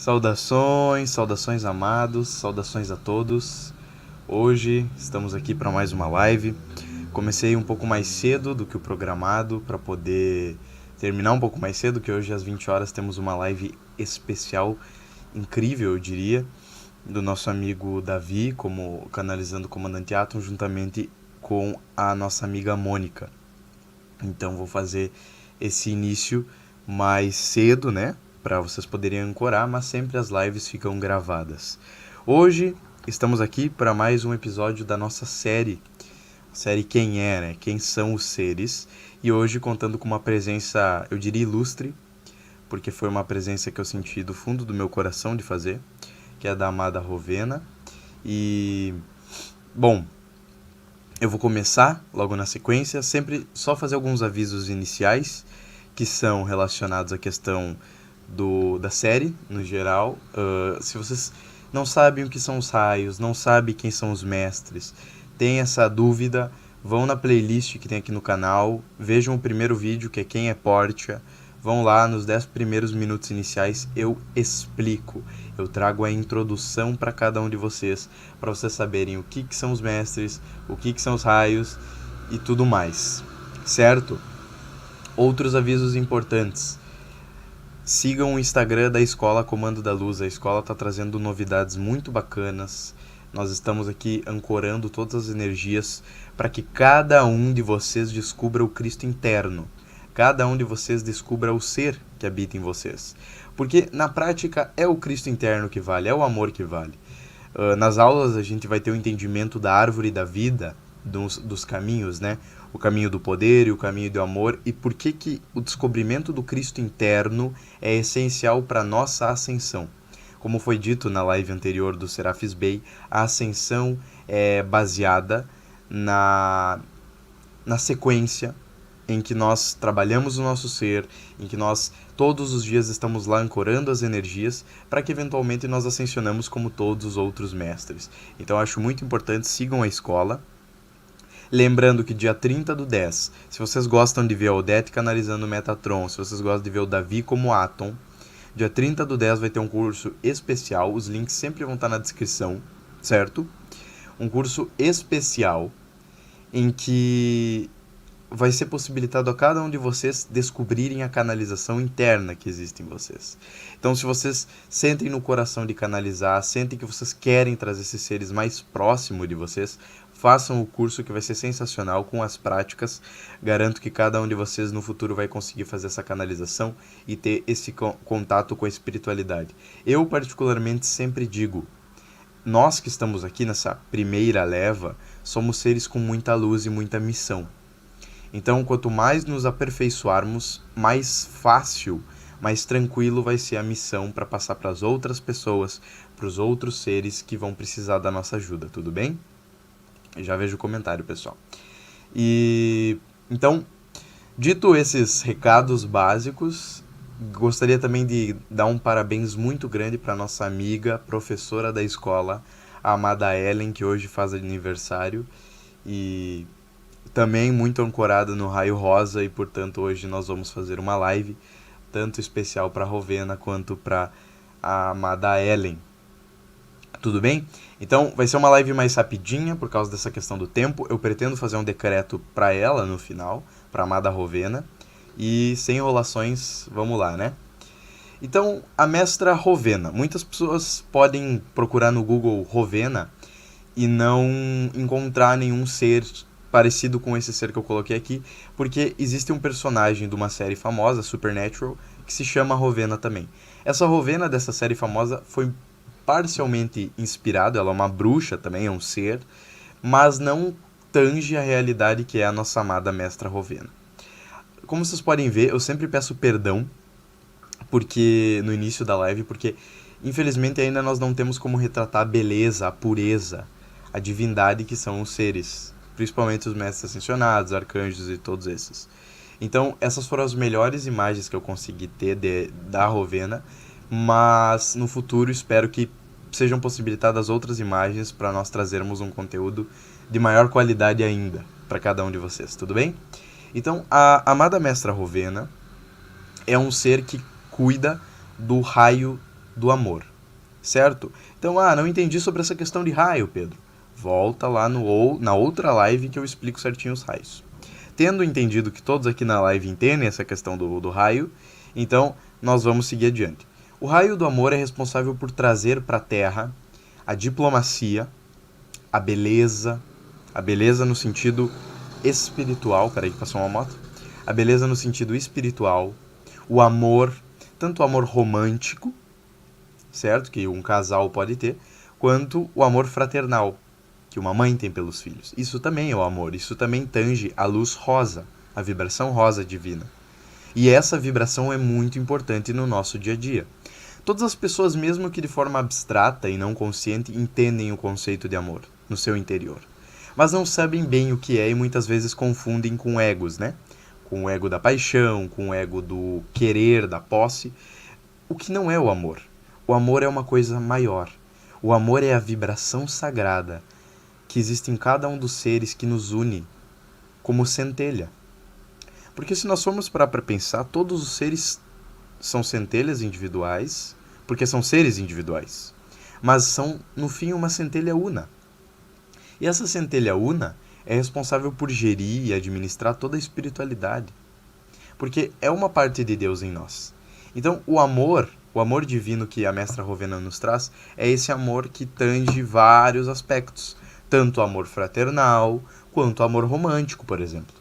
Saudações, saudações amados, saudações a todos. Hoje estamos aqui para mais uma live. Comecei um pouco mais cedo do que o programado para poder terminar um pouco mais cedo, que hoje às 20 horas temos uma live especial, incrível eu diria, do nosso amigo Davi, como canalizando o Comandante Atom, juntamente com a nossa amiga Mônica. Então vou fazer esse início mais cedo, né? Para vocês poderem ancorar, mas sempre as lives ficam gravadas. Hoje estamos aqui para mais um episódio da nossa série Quem é, né? Quem são os seres? E hoje contando com uma presença, eu diria ilustre, porque foi uma presença que eu senti do fundo do meu coração de fazer, que é a da amada Rovena. E, bom, eu vou começar logo na sequência, sempre só fazer alguns avisos iniciais, que são relacionados à questão da série, no geral. Se vocês não sabem o que são os raios, não sabem quem são os mestres, tem essa dúvida, vão na playlist que tem aqui no canal, vejam o primeiro vídeo, que é Quem é Portia, vão lá, nos 10 primeiros minutos iniciais eu explico, eu trago a introdução para cada um de vocês, para vocês saberem o que são os mestres, o que são os raios e tudo mais, certo? Outros avisos importantes. Sigam o Instagram da Escola Comando da Luz. A escola está trazendo novidades muito bacanas. Nós estamos aqui ancorando todas as energias para que cada um de vocês descubra o Cristo interno. Cada um de vocês descubra o ser que habita em vocês. Porque na prática é o Cristo interno que vale, é o amor que vale. Nas aulas a gente vai ter o entendimento da árvore da vida, dos caminhos, né? O caminho do poder e o caminho do amor, e por que o descobrimento do Cristo interno é essencial para a nossa ascensão. Como foi dito na live anterior do Serafis Bey, a ascensão é baseada na sequência em que nós trabalhamos o nosso ser, em que nós todos os dias estamos lá ancorando as energias, para que eventualmente nós ascensionamos como todos os outros mestres. Então eu acho muito importante, sigam a escola. Lembrando que dia 30/10, se vocês gostam de ver a Odete canalizando o Metatron, se vocês gostam de ver o Davi como Atom, dia 30/10 vai ter um curso especial, os links sempre vão estar na descrição, certo? Um curso especial em que vai ser possibilitado a cada um de vocês descobrirem a canalização interna que existe em vocês. Então, se vocês sentem no coração de canalizar, sentem que vocês querem trazer esses seres mais próximos de vocês, façam o curso que vai ser sensacional com as práticas. Garanto que cada um de vocês no futuro vai conseguir fazer essa canalização e ter esse contato com a espiritualidade. Eu particularmente sempre digo, nós que estamos aqui nessa primeira leva, somos seres com muita luz e muita missão. Então, quanto mais nos aperfeiçoarmos, mais fácil, mais tranquilo vai ser a missão para passar para as outras pessoas, para os outros seres que vão precisar da nossa ajuda, tudo bem? Já vejo o comentário, pessoal. E então, dito esses recados básicos, gostaria também de dar um parabéns muito grande para nossa amiga, professora da escola, a amada Ellen, que hoje faz aniversário, e também muito ancorada no raio rosa, e portanto hoje nós vamos fazer uma live tanto especial para a Rovena quanto para a amada Ellen. Tudo bem? Então vai ser uma live mais rapidinha por causa dessa questão do tempo. Eu pretendo fazer um decreto para ela no final, para a amada Rovena, e sem enrolações, vamos lá, né? Então, a mestra Rovena. Muitas pessoas podem procurar no Google Rovena e não encontrar nenhum ser parecido com esse ser que eu coloquei aqui, porque existe um personagem de uma série famosa, Supernatural, que se chama Rovena também. Essa Rovena dessa série famosa foi parcialmente inspirado, ela é uma bruxa também, é um ser, mas não tange a realidade que é a nossa amada mestra Rovena. Como vocês podem ver, eu sempre peço perdão porque no início da live, porque infelizmente ainda nós não temos como retratar a beleza, a pureza, a divindade que são os seres, principalmente os mestres ascensionados, arcanjos e todos esses. Então, essas foram as melhores imagens que eu consegui ter da Rovena, mas no futuro espero que sejam possibilitadas outras imagens para nós trazermos um conteúdo de maior qualidade ainda para cada um de vocês, tudo bem? Então, a amada mestra Rovena é um ser que cuida do raio do amor, certo? Então, não entendi sobre essa questão de raio, Pedro. Volta lá na outra live que eu explico certinho os raios. Tendo entendido que todos aqui na live entendem essa questão do raio, então nós vamos seguir adiante. O raio do amor é responsável por trazer para a Terra a diplomacia, a beleza no sentido espiritual, peraí que passou uma moto, a beleza no sentido espiritual, o amor, tanto o amor romântico, certo, que um casal pode ter, quanto o amor fraternal, que uma mãe tem pelos filhos. Isso também é o amor, isso também tange a luz rosa, a vibração rosa divina. E essa vibração é muito importante no nosso dia a dia. Todas as pessoas, mesmo que de forma abstrata e não consciente, entendem o conceito de amor no seu interior. Mas não sabem bem o que é e muitas vezes confundem com egos, né? Com o ego da paixão, com o ego do querer, da posse. O que não é o amor. O amor é uma coisa maior. O amor é a vibração sagrada que existe em cada um dos seres que nos une como centelha. Porque se nós formos parar para pensar, todos os seres são centelhas individuais, porque são seres individuais, mas são, no fim, uma centelha una. E essa centelha una é responsável por gerir e administrar toda a espiritualidade, porque é uma parte de Deus em nós. Então, o amor divino que a Mestra Rowena nos traz, é esse amor que tange vários aspectos, tanto o amor fraternal, quanto o amor romântico, por exemplo.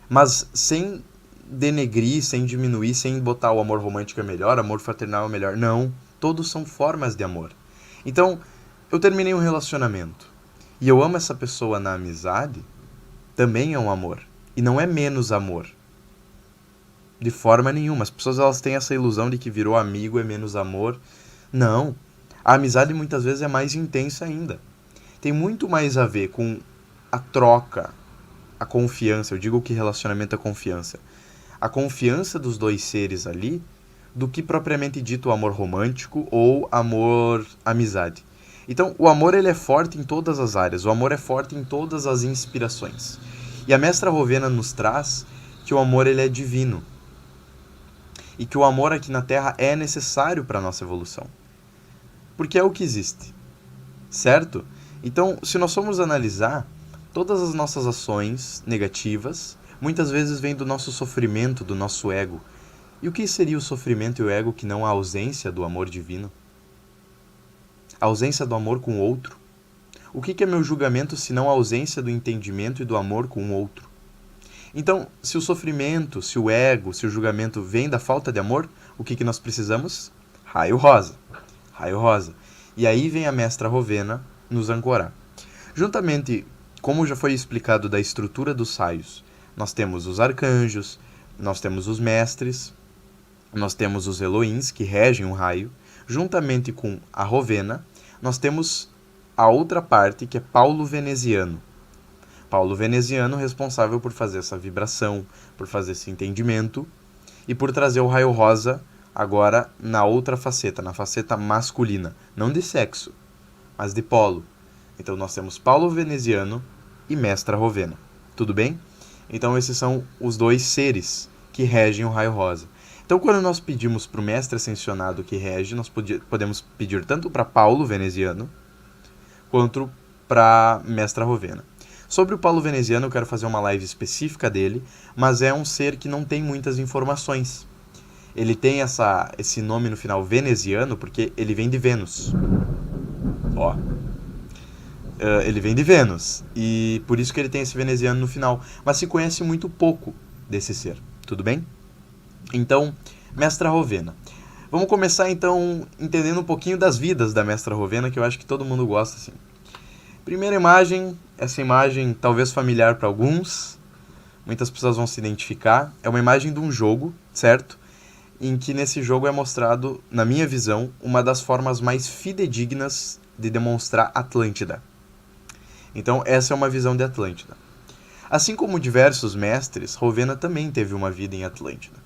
Mas sem denegrir, sem diminuir, sem botar o amor romântico é melhor, amor fraternal é melhor. Não, todos são formas de amor. Então, eu terminei um relacionamento e eu amo essa pessoa na amizade, também é um amor. E não é menos amor. De forma nenhuma. As pessoas elas têm essa ilusão de que virou amigo é menos amor. Não. A amizade muitas vezes é mais intensa ainda. Tem muito mais a ver com a troca, a confiança. Eu digo que relacionamento é confiança. A confiança dos dois seres ali, do que propriamente dito o amor romântico ou amor amizade. Então, o amor ele é forte em todas as áreas, o amor é forte em todas as inspirações. E a Mestra Rowena nos traz que o amor ele é divino. E que o amor aqui na Terra é necessário para a nossa evolução. Porque é o que existe, certo? Então, se nós formos analisar, todas as nossas ações negativas muitas vezes vêm do nosso sofrimento, do nosso ego. E o que seria o sofrimento e o ego que não a ausência do amor divino? A ausência do amor com o outro? O que é meu julgamento se não a ausência do entendimento e do amor com o outro? Então, se o sofrimento, se o ego, se o julgamento vem da falta de amor, o que nós precisamos? Raio rosa. Raio rosa. E aí vem a Mestra Rowena nos ancorar. Juntamente, como já foi explicado da estrutura dos raios, nós temos os arcanjos, nós temos os mestres, nós temos os Elohims, que regem o raio. Juntamente com a Rowena, nós temos a outra parte, que é Paulo Veneziano. Paulo Veneziano responsável por fazer essa vibração, por fazer esse entendimento e por trazer o raio rosa agora na outra faceta, na faceta masculina. Não de sexo, mas de polo. Então nós temos Paulo Veneziano e Mestra Rowena. Tudo bem? Então esses são os dois seres que regem o raio rosa. Então quando nós pedimos para o Mestre Ascensionado que rege, nós podemos pedir tanto para Paulo Veneziano quanto para Mestra Rowena. Sobre o Paulo Veneziano eu quero fazer uma live específica dele, mas é um ser que não tem muitas informações. Ele tem esse nome no final, veneziano, porque ele vem de Vênus. Ó. Ele vem de Vênus, e por isso que ele tem esse veneziano no final. Mas se conhece muito pouco desse ser, tudo bem? Então, Mestra Rowena. Vamos começar então entendendo um pouquinho das vidas da Mestra Rowena, que eu acho que todo mundo gosta assim. Primeira imagem, essa imagem talvez familiar para alguns, muitas pessoas vão se identificar. É uma imagem de um jogo, certo? Em que nesse jogo é mostrado, na minha visão, uma das formas mais fidedignas de demonstrar Atlântida. Então, essa é uma visão de Atlântida. Assim como diversos mestres, Rowena também teve uma vida em Atlântida.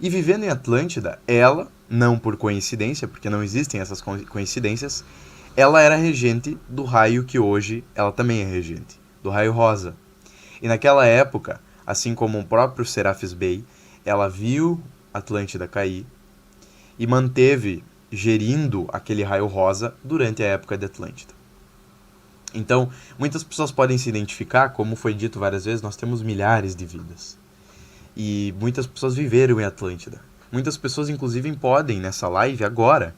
E vivendo em Atlântida, ela, não por coincidência, porque não existem essas coincidências, ela era regente do raio que hoje ela também é regente, do raio rosa. E naquela época, assim como o próprio Serapis Bey, ela viu Atlântida cair e manteve gerindo aquele raio rosa durante a época de Atlântida. Então, muitas pessoas podem se identificar, como foi dito várias vezes, nós temos milhares de vidas. E muitas pessoas viveram em Atlântida. Muitas pessoas, inclusive, podem, nessa live agora,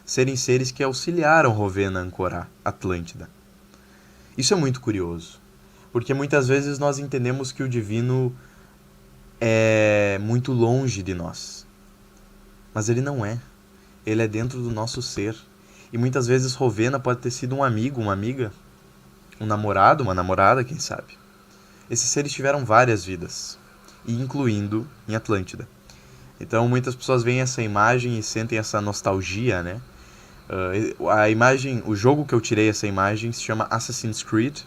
serem seres que auxiliaram Rowena a ancorar Atlântida. Isso é muito curioso, porque muitas vezes nós entendemos que o divino é muito longe de nós. Mas ele não é. Ele é dentro do nosso ser. E muitas vezes Rowena pode ter sido um amigo, uma amiga, um namorado, uma namorada, quem sabe. Esses seres tiveram várias vidas, incluindo em Atlântida. Então muitas pessoas veem essa imagem e sentem essa nostalgia, né? A imagem, o jogo que eu tirei essa imagem se chama Assassin's Creed,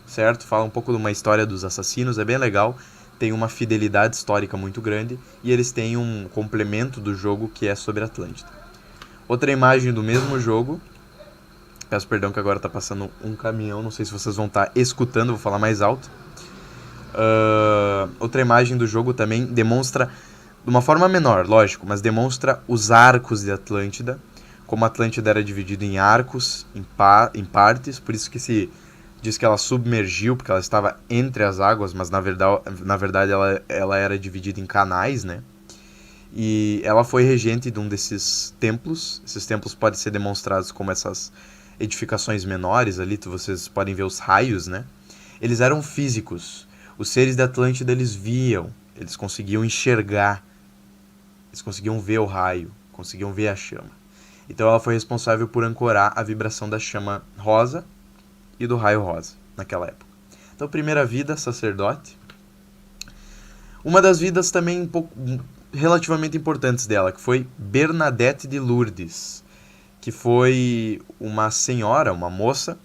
certo? Fala um pouco de uma história dos assassinos, é bem legal. Tem uma fidelidade histórica muito grande e eles têm um complemento do jogo que é sobre Atlântida. Outra imagem do mesmo jogo, peço perdão que agora está passando um caminhão, não sei se vocês vão estar escutando, vou falar mais alto. Outra imagem do jogo também demonstra, de uma forma menor, lógico, mas demonstra os arcos de Atlântida, como a Atlântida era dividida em arcos, em partes, por isso que se diz que ela submergiu, porque ela estava entre as águas, mas na verdade ela era dividida em canais, né? E ela foi regente de um desses templos. Esses templos podem ser demonstrados como essas edificações menores ali, vocês podem ver os raios, né? Eles eram físicos. Os seres da Atlântida, eles viam, eles conseguiam enxergar, eles conseguiam ver o raio, conseguiam ver a chama. Então ela foi responsável por ancorar a vibração da chama rosa e do raio rosa naquela época. Então, primeira vida, sacerdote. Uma das vidas também relativamente importantes dela, que foi Bernadette de Lourdes, que foi uma senhora, uma moça,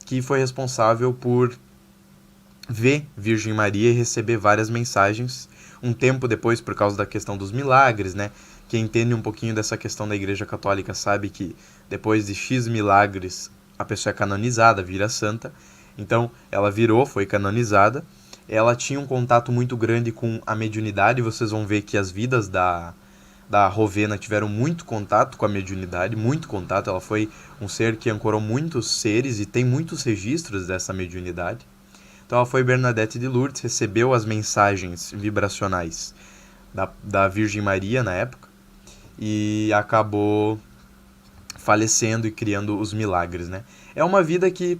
que foi responsável por ver Virgem Maria e receber várias mensagens. Um tempo depois, por causa da questão dos milagres, né? Quem entende um pouquinho dessa questão da Igreja Católica sabe que depois de X milagres a pessoa é canonizada, vira santa. Então ela foi canonizada. Ela tinha um contato muito grande com a mediunidade. Vocês vão ver que as vidas da Rowena tiveram muito contato com a mediunidade, muito contato. Ela foi um ser que ancorou muitos seres e tem muitos registros dessa mediunidade. Então ela foi Bernadette de Lourdes, recebeu as mensagens vibracionais da Virgem Maria na época e acabou falecendo e criando os milagres, né? É uma vida que,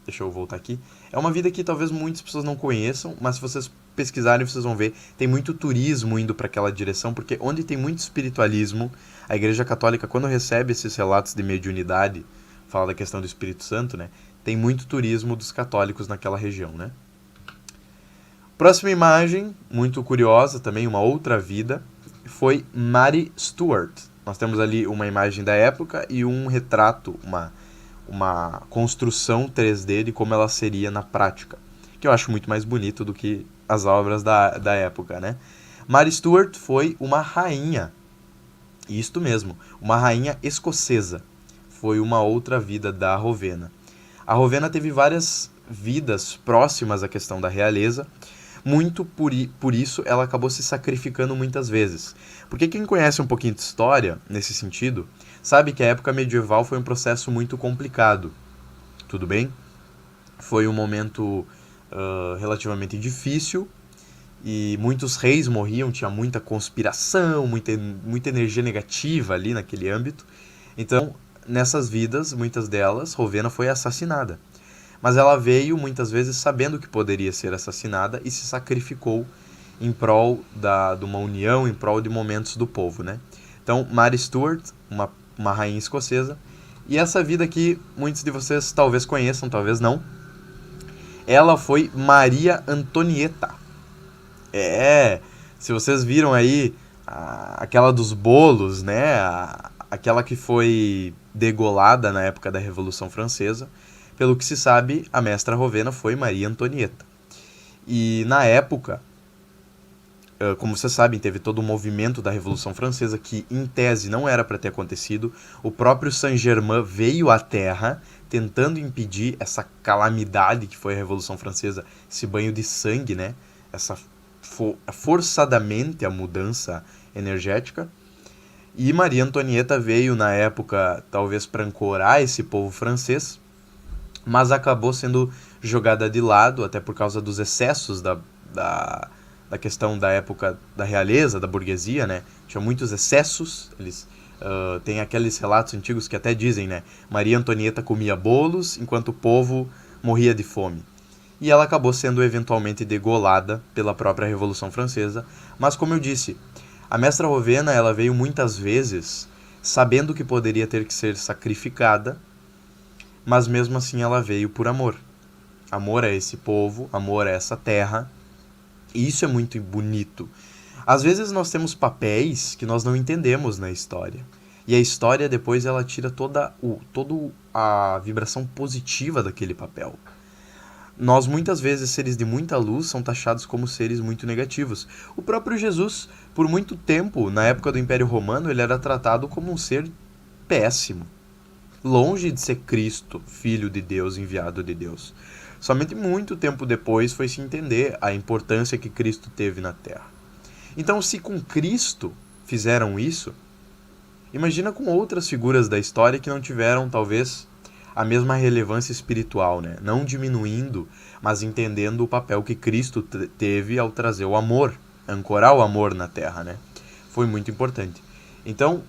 deixa eu voltar aqui, é uma vida que talvez muitas pessoas não conheçam, mas se vocês pesquisarem vocês vão ver, tem muito turismo indo para aquela direção, porque onde tem muito espiritualismo, a Igreja Católica, quando recebe esses relatos de mediunidade, fala da questão do Espírito Santo, né? Tem muito turismo dos católicos naquela região, né? Próxima imagem, muito curiosa também, uma outra vida, foi Mary Stuart. Nós temos ali uma imagem da época e um retrato, uma construção 3D de como ela seria na prática, que eu acho muito mais bonito do que as obras da época, né? Mary Stuart foi uma rainha, isto mesmo, uma rainha escocesa. Foi uma outra vida da Rowena. A Rowena teve várias vidas próximas à questão da realeza, muito por isso ela acabou se sacrificando muitas vezes. Porque quem conhece um pouquinho de história, nesse sentido, sabe que a época medieval foi um processo muito complicado. Tudo bem? Foi um momento relativamente difícil e muitos reis morriam, tinha muita conspiração, muita energia negativa ali naquele âmbito. Então, nessas vidas, muitas delas, Rowena foi assassinada. Mas ela veio muitas vezes sabendo que poderia ser assassinada e se sacrificou em prol de uma união, em prol de momentos do povo, né? Então, Mary Stuart, uma rainha escocesa. E essa vida aqui, muitos de vocês talvez conheçam, talvez não. Ela foi Maria Antonieta. Se vocês viram aí aquela dos bolos, né? Aquela que foi degolada na época da Revolução Francesa. Pelo que se sabe, a mestra Rowena foi Maria Antonieta. E na época, como vocês sabem, teve todo o movimento da Revolução Francesa que, em tese, não era para ter acontecido. O próprio Saint-Germain veio à Terra tentando impedir essa calamidade que foi a Revolução Francesa, esse banho de sangue, né? Essa forçadamente a mudança energética. E Maria Antonieta veio na época talvez para ancorar esse povo francês, mas acabou sendo jogada de lado, até por causa dos excessos da questão da época da realeza, da burguesia, né? Tinha muitos excessos, eles tem aqueles relatos antigos que até dizem, né? Maria Antonieta comia bolos enquanto o povo morria de fome. E ela acabou sendo eventualmente degolada pela própria Revolução Francesa. Mas como eu disse, a mestra Rowena ela veio muitas vezes sabendo que poderia ter que ser sacrificada, mas mesmo assim ela veio por amor. Amor a esse povo, amor a essa terra. E isso é muito bonito. Às vezes nós temos papéis que nós não entendemos na história. E a história depois ela tira toda a vibração positiva daquele papel. Nós muitas vezes, seres de muita luz, são taxados como seres muito negativos. O próprio Jesus, por muito tempo, na época do Império Romano, ele era tratado como um ser péssimo. Longe de ser Cristo, Filho de Deus, enviado de Deus. Somente muito tempo depois foi se entender a importância que Cristo teve na Terra. Então, se com Cristo fizeram isso, imagina com outras figuras da história que não tiveram, talvez, a mesma relevância espiritual, né? Não diminuindo, mas entendendo o papel que Cristo teve ao trazer o amor, ancorar o amor na Terra, né? Foi muito importante. Então,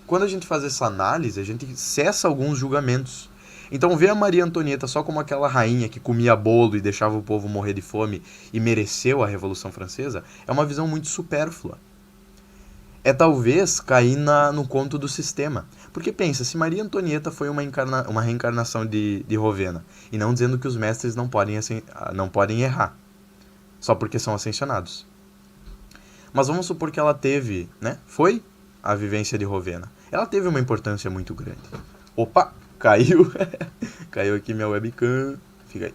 quando a gente faz essa análise, a gente cessa alguns julgamentos. Então, ver a Maria Antonieta só como aquela rainha que comia bolo e deixava o povo morrer de fome e mereceu a Revolução Francesa é uma visão muito supérflua. É talvez cair no conto do sistema. Porque pensa, se Maria Antonieta foi uma reencarnação de Rowena, e não dizendo que os mestres não podem errar, só porque são ascensionados. Mas vamos supor que ela teve, né? Foi a vivência de Rowena. Ela teve uma importância muito grande. Opa, caiu. Caiu aqui minha webcam. Fica aí.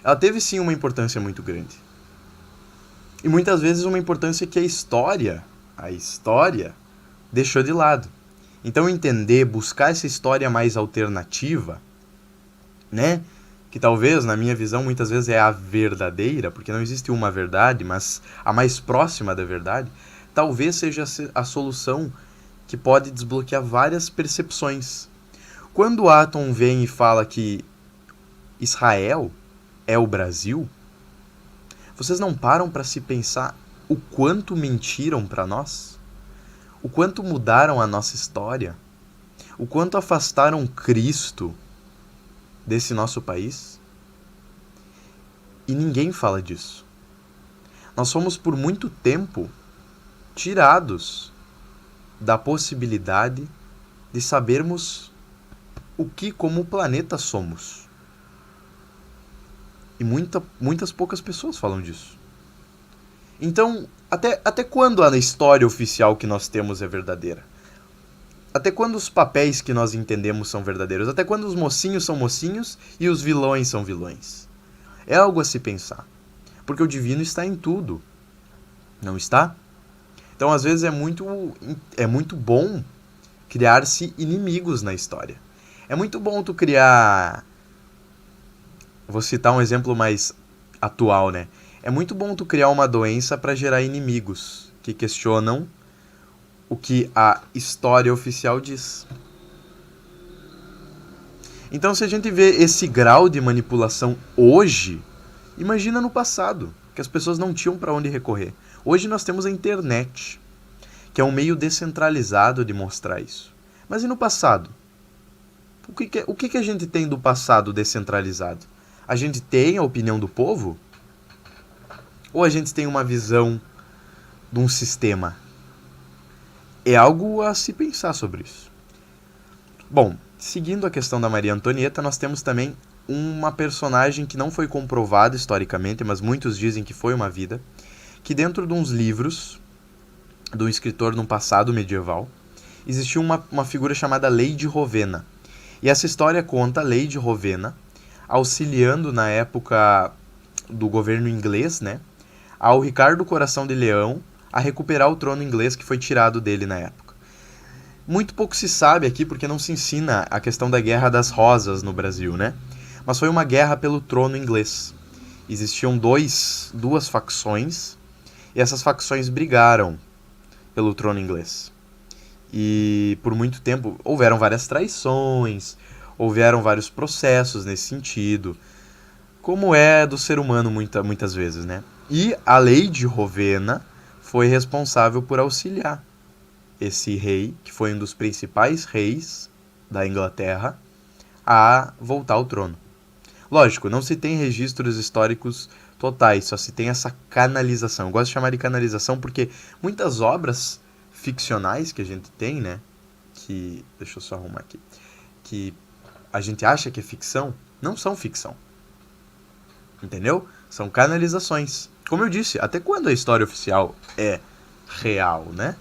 Ela teve sim uma importância muito grande. E muitas vezes uma importância que a história deixou de lado. Então entender, buscar essa história mais alternativa, né? Que talvez, na minha visão, muitas vezes é a verdadeira, porque não existe uma verdade, mas a mais próxima da verdade, talvez seja a solução que pode desbloquear várias percepções. Quando Atom vem e fala que Israel é o Brasil, vocês não param para se pensar o quanto mentiram para nós? O quanto mudaram a nossa história? O quanto afastaram Cristo desse nosso país? E ninguém fala disso. Nós fomos por muito tempo tirados da possibilidade de sabermos o que como planeta somos. E muitas poucas pessoas falam disso. Então, até quando a história oficial que nós temos é verdadeira? Até quando os papéis que nós entendemos são verdadeiros? Até quando os mocinhos são mocinhos e os vilões são vilões? É algo a se pensar. Porque o divino está em tudo. Não está? Então, às vezes, é muito bom criar-se inimigos na história. É muito bom tu criar... Vou citar um exemplo mais atual, né? É muito bom tu criar uma doença para gerar inimigos que questionam o que a história oficial diz. Então, se a gente vê esse grau de manipulação hoje, imagina no passado, que as pessoas não tinham para onde recorrer. Hoje nós temos a internet, que é um meio descentralizado de mostrar isso. Mas e no passado? O que a gente tem do passado descentralizado? A gente tem a opinião do povo? Ou a gente tem uma visão de um sistema? É algo a se pensar sobre isso. Bom, seguindo a questão da Maria Antonieta, nós temos também uma personagem que não foi comprovada historicamente, mas muitos dizem que foi uma vida, que dentro de uns livros, de um escritor no passado medieval, existiu uma figura chamada Lady Rowena. E essa história conta a Lady Rowena auxiliando na época do governo inglês, né, ao Ricardo Coração de Leão a recuperar o trono inglês que foi tirado dele na época. Muito pouco se sabe aqui porque não se ensina a questão da Guerra das Rosas no Brasil, né? Mas foi uma guerra pelo trono inglês. Existiam duas facções e essas facções brigaram pelo trono inglês. E por muito tempo houveram várias traições, houveram vários processos nesse sentido, como é do ser humano muitas vezes, né? E a lei de Rowena foi responsável por auxiliar esse rei, que foi um dos principais reis da Inglaterra, a voltar ao trono. Lógico, não se tem registros históricos totais, só se tem essa canalização. Eu gosto de chamar de canalização porque muitas obras ficcionais que a gente tem, né, que, deixa eu só arrumar aqui, que a gente acha que é ficção, não são ficção. Entendeu? São canalizações. Como eu disse, até quando a história oficial é real, né?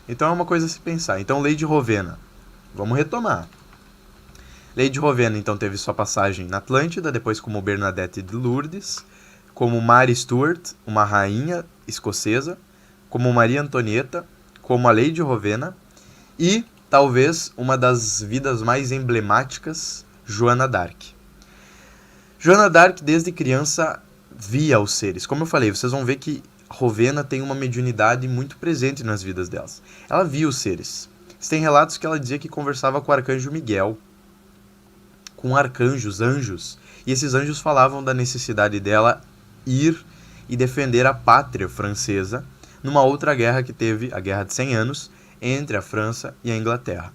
Então é uma coisa a se pensar. Então, Lei de Rowena. Vamos retomar. Lei de Rowena, então, teve sua passagem na Atlântida, depois como Bernadette de Lourdes, como Mary Stuart, uma rainha escocesa, como Maria Antonieta, como a Lei de Rowena e, talvez, uma das vidas mais emblemáticas, Joana d'Arc. Joana d'Arc, desde criança, via os seres. Como eu falei, vocês vão ver que Rowena tem uma mediunidade muito presente nas vidas delas. Ela via os seres. Tem relatos que ela dizia que conversava com o arcanjo Miguel, com arcanjos, anjos, e esses anjos falavam da necessidade dela ir e defender a pátria francesa numa outra guerra que teve, a Guerra de 100 Anos, entre a França e a Inglaterra.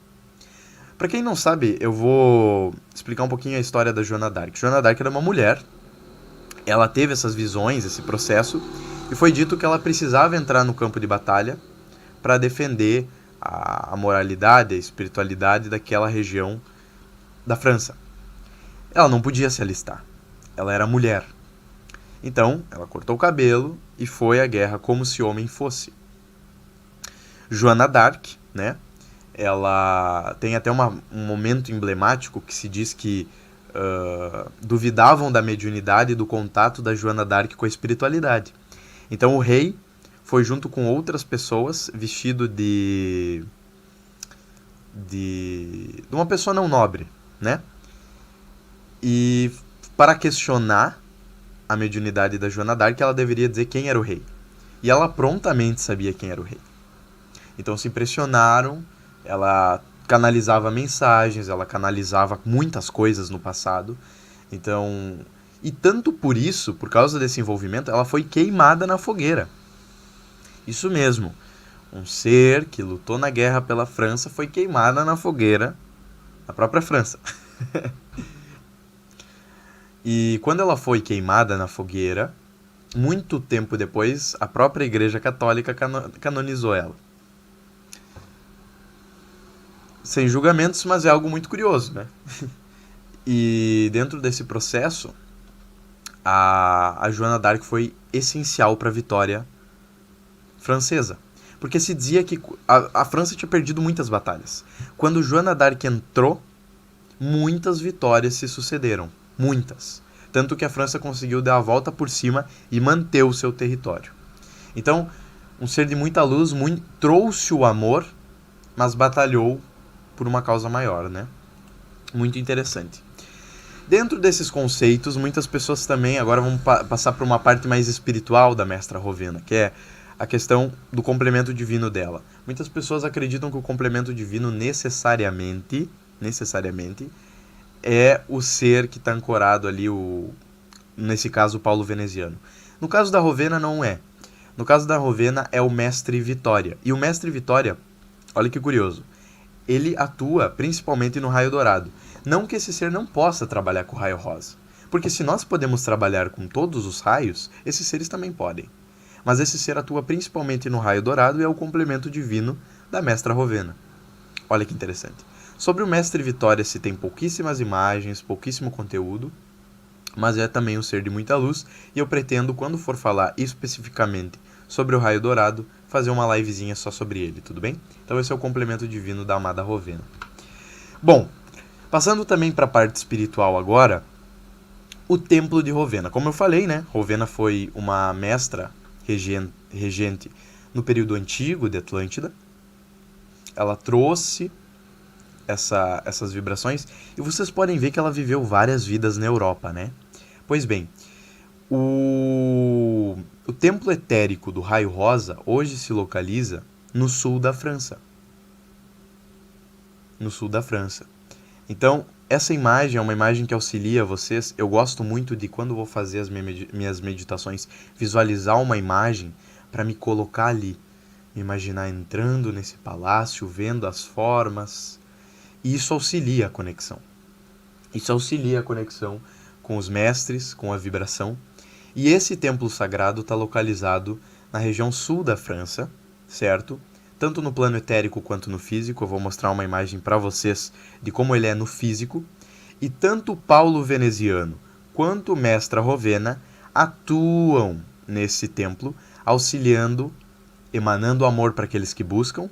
Para quem não sabe, eu vou explicar um pouquinho a história da Joana d'Arc. Joana d'Arc era uma mulher, ela teve essas visões, esse processo, e foi dito que ela precisava entrar no campo de batalha para defender a moralidade, a espiritualidade daquela região da França. Ela não podia se alistar, ela era mulher. Então, ela cortou o cabelo e foi à guerra como se homem fosse. Joana d'Arc, né? Ela tem até um momento emblemático que se diz que duvidavam da mediunidade e do contato da Joana d'Arc com a espiritualidade. Então o rei foi junto com outras pessoas vestido de uma pessoa não nobre, né? E para questionar a mediunidade da Joana d'Arc, ela deveria dizer quem era o rei. E ela prontamente sabia quem era o rei. Então se impressionaram, ela canalizava mensagens, ela canalizava muitas coisas no passado. Então, e tanto por isso, por causa desse envolvimento, ela foi queimada na fogueira. Isso mesmo, um ser que lutou na guerra pela França foi queimada na fogueira na própria França. E quando ela foi queimada na fogueira, muito tempo depois, a própria Igreja Católica canonizou ela. Sem julgamentos, mas é algo muito curioso, né? E dentro desse processo, a Joana d'Arc foi essencial para a vitória francesa. Porque se dizia que a França tinha perdido muitas batalhas. Quando Joana d'Arc entrou, muitas vitórias se sucederam. Muitas. Tanto que a França conseguiu dar a volta por cima e manter o seu território. Então, um ser de muita luz, trouxe o amor, mas batalhou por uma causa maior, né? Muito interessante. Dentro desses conceitos, muitas pessoas também agora vão passar para uma parte mais espiritual da Mestra Rowena, que é a questão do complemento divino dela. Muitas pessoas acreditam que o complemento divino necessariamente é o ser que está ancorado ali, nesse caso, o Paulo Veneziano. No caso da Rowena, não é. No caso da Rowena, é o Mestre Vitória. E o Mestre Vitória, olha que curioso, ele atua principalmente no raio dourado. Não que esse ser não possa trabalhar com o raio rosa. Porque se nós podemos trabalhar com todos os raios, esses seres também podem. Mas esse ser atua principalmente no raio dourado e é o complemento divino da Mestra Rowena. Olha que interessante. Sobre o Mestre Vitória se tem pouquíssimas imagens, pouquíssimo conteúdo, mas é também um ser de muita luz, e eu pretendo, quando for falar especificamente sobre o raio dourado, fazer uma livezinha só sobre ele, tudo bem? Então esse é o complemento divino da amada Rowena. Bom, passando também para a parte espiritual agora, o Templo de Rowena. Como eu falei, né? Rowena foi uma mestra regente no período antigo de Atlântida. Ela trouxe essas vibrações, e vocês podem ver que ela viveu várias vidas na Europa, né? Pois bem, o templo etérico do raio rosa hoje se localiza no sul da França. no sul da França. Então, essa imagem é uma imagem que auxilia vocês. Eu gosto muito de, quando vou fazer as minhas meditações, visualizar uma imagem para me colocar ali. Me imaginar entrando nesse palácio, vendo as formas. E isso auxilia a conexão. Isso auxilia a conexão com os mestres, com a vibração. E esse templo sagrado está localizado na região sul da França, certo? Tanto no plano etérico quanto no físico. Eu vou mostrar uma imagem para vocês de como ele é no físico. E tanto Paulo Veneziano quanto Mestra Rovena atuam nesse templo, auxiliando, emanando amor para aqueles que buscam,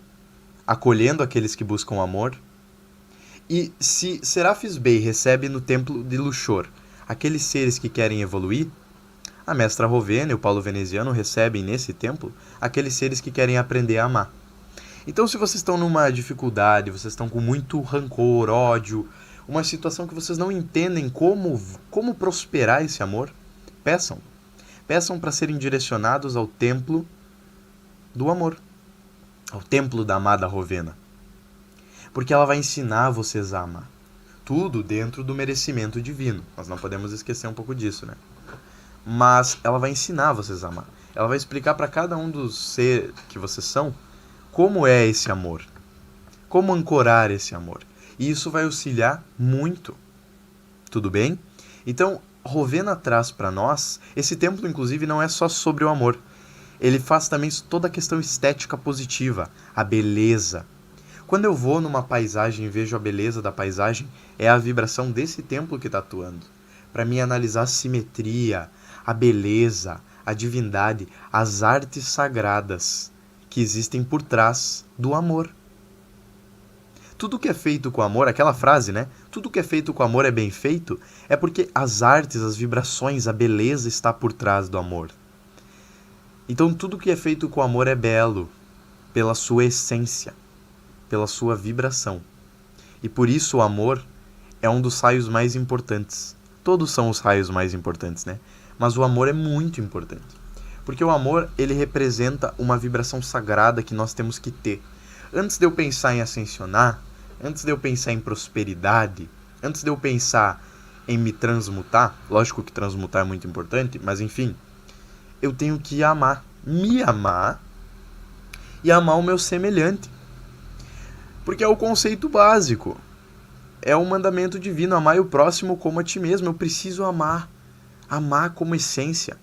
acolhendo aqueles que buscam amor. E se Serafis Bey recebe no templo de Luxor aqueles seres que querem evoluir, a Mestra Rovena e o Paulo Veneziano recebem nesse templo aqueles seres que querem aprender a amar. Então, se vocês estão numa dificuldade, vocês estão com muito rancor, ódio, uma situação que vocês não entendem como prosperar esse amor, peçam. Peçam para serem direcionados ao templo do amor, ao templo da amada Rovena. Porque ela vai ensinar vocês a amar. Tudo dentro do merecimento divino. Nós não podemos esquecer um pouco disso, né? Mas ela vai ensinar vocês a amar. Ela vai explicar para cada um dos seres que vocês são como é esse amor. Como ancorar esse amor. E isso vai auxiliar muito. Tudo bem? Então, Rovena traz para nós, esse templo inclusive não é só sobre o amor. Ele faz também toda a questão estética positiva, a beleza. Quando eu vou numa paisagem e vejo a beleza da paisagem, é a vibração desse templo que está atuando. Para mim analisar a simetria, a beleza, a divindade, as artes sagradas que existem por trás do amor. Tudo que é feito com amor, aquela frase, né? Tudo que é feito com amor é bem feito, é porque as artes, as vibrações, a beleza está por trás do amor. Então tudo que é feito com amor é belo, pela sua essência, pela sua vibração. E por isso o amor é um dos raios mais importantes. Todos são os raios mais importantes, né? Mas o amor é muito importante. Porque o amor, ele representa uma vibração sagrada que nós temos que ter. Antes de eu pensar em ascensionar, antes de eu pensar em prosperidade, antes de eu pensar em me transmutar, lógico que transmutar é muito importante, mas enfim, eu tenho que amar, me amar e amar o meu semelhante. Porque é o conceito básico. É o mandamento divino, amar o próximo como a ti mesmo. Eu preciso amar. Amar como essência.